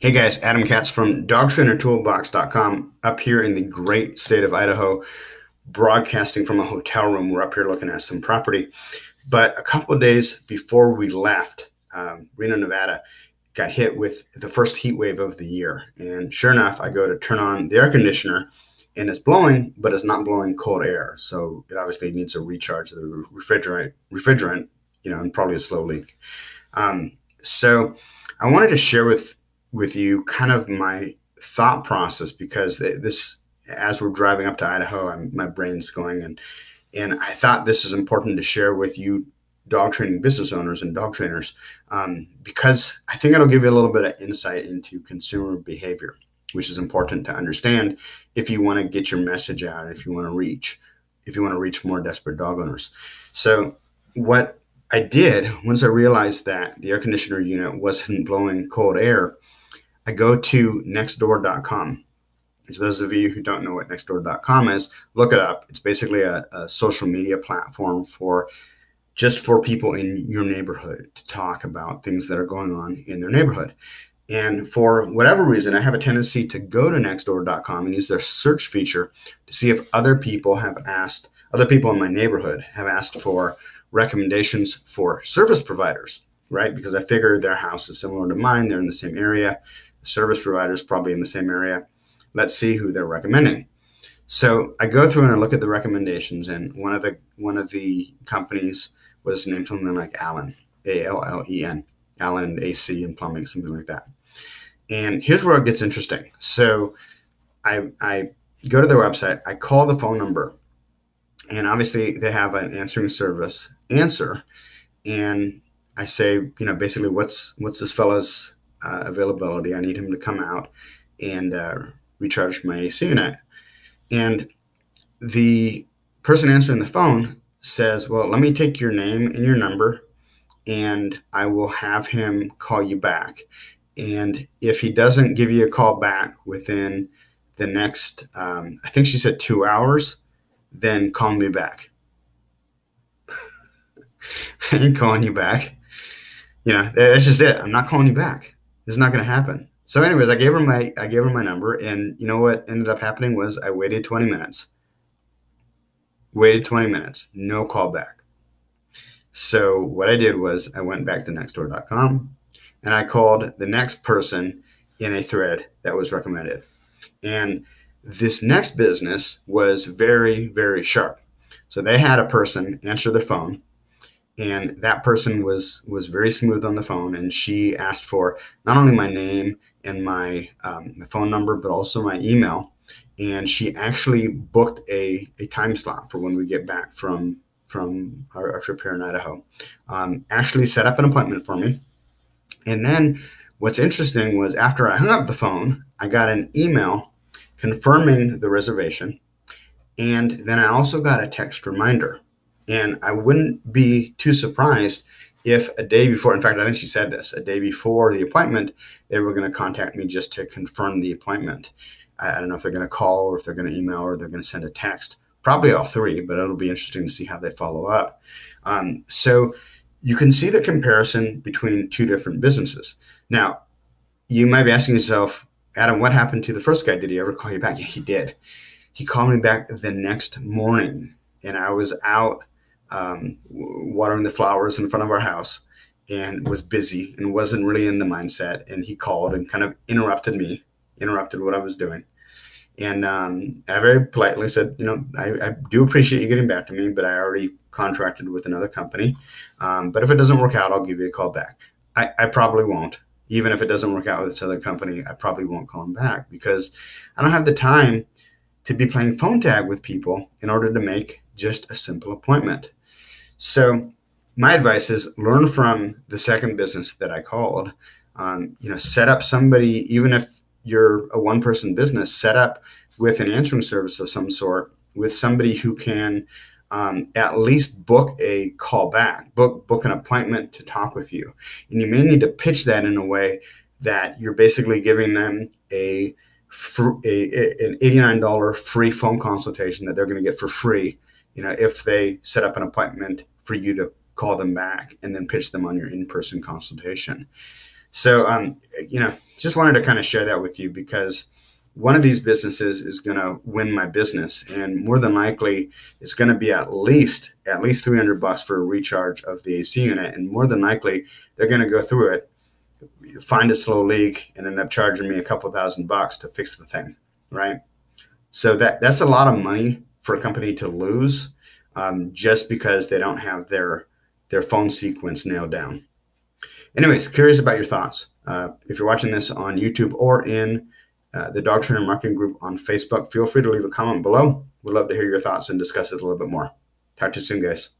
Hey guys, Adam Katz from DogTrainerToolbox.com up here in the great state of Idaho, broadcasting from a hotel room. We're up here looking at some property. But a couple of days before we left, Reno, Nevada got hit with the first heat wave of the year. And sure enough, I go to turn on the air conditioner and it's blowing, but it's not blowing cold air. So it obviously needs a recharge of the refrigerant, and probably a slow leak. So I wanted to share with you kind of my thought process because this, as we're driving up to Idaho, my brain's going, and I thought this is important to share with you dog training business owners and dog trainers, because I think it'll give you a little bit of insight into consumer behavior, which is important to understand if you want to get your message out, and if you want to reach more desperate dog owners. So what I did, once I realized that the air conditioner unit wasn't blowing cold air, I go to nextdoor.com. So those of you who don't know what nextdoor.com is, look it up. It's basically a social media platform for people in your neighborhood to talk about things that are going on in their neighborhood. And for whatever reason, I have a tendency to go to nextdoor.com and use their search feature to see if other people in my neighborhood have asked for recommendations for service providers, right? Because I figure their house is similar to mine. They're in the same area. The service provider is probably in the same area. Let's see who they're recommending. So I go through and I look at the recommendations, and one of the companies was named something like Allen, Allen, Allen AC and plumbing, something like that. And here's where it gets interesting. So I go to their website, I call the phone number, and obviously they have an answering service answer, and I say, basically, what's this fellow's availability? I need him to come out and recharge my AC unit. And the person answering the phone says, well, let me take your name and your number, and I will have him call you back. And if he doesn't give you a call back within the next, I think she said 2 hours, then call me back. I ain't calling you back. That's just it. I'm not calling you back. This is not going to happen. So anyways, I gave her my number, and you know what ended up happening was I waited 20 minutes. No call back. So what I did was I went back to nextdoor.com and I called the next person in a thread that was recommended. And this next business was very, very sharp. So they had a person answer the phone, and that person was very smooth on the phone, and she asked for not only my name and my phone number, but also my email. And she actually booked a time slot for when we get back from our trip here in Idaho. Actually set up an appointment for me. And then what's interesting was after I hung up the phone, I got an email confirming the reservation. And then I also got a text reminder. And I wouldn't be too surprised if a day before, in fact, I think she said this, a day before the appointment, they were going to contact me just to confirm the appointment. I don't know if they're going to call or if they're going to email or they're going to send a text. Probably all three, but it'll be interesting to see how they follow up. So you can see the comparison between two different businesses. Now, you might be asking yourself, Adam, what happened to the first guy? Did he ever call you back? Yeah, he did. He called me back the next morning, and I was out watering the flowers in front of our house and was busy and wasn't really in the mindset. And he called and kind of interrupted what I was doing. And I very politely said, I do appreciate you getting back to me, but I already contracted with another company. But if it doesn't work out, I'll give you a call back. I probably won't. Even if it doesn't work out with this other company, I probably won't call them back because I don't have the time to be playing phone tag with people in order to make just a simple appointment. So my advice is learn from the second business that I called. Set up somebody, even if you're a one-person business, set up with an answering service of some sort with somebody who can at least book a call back, book an appointment to talk with you. And you may need to pitch that in a way that you're basically giving them an $89 free phone consultation that they're going to get for free, if they set up an appointment for you to call them back and then pitch them on your in-person consultation. So, just wanted to kind of share that with you because one of these businesses is going to win my business, and more than likely, it's going to be at least $300 for a recharge of the AC unit, and more than likely, they're going to go through it, find a slow leak, and end up charging me a couple $1,000 to fix the thing, right? So that's a lot of money for a company to lose, just because they don't have their phone sequence nailed down. Anyways, curious about your thoughts. If you're watching this on YouTube or in the Dog Trainer Marketing Group on Facebook, feel free to leave a comment below. We'd love to hear your thoughts and discuss it a little bit more. Talk to you soon, guys.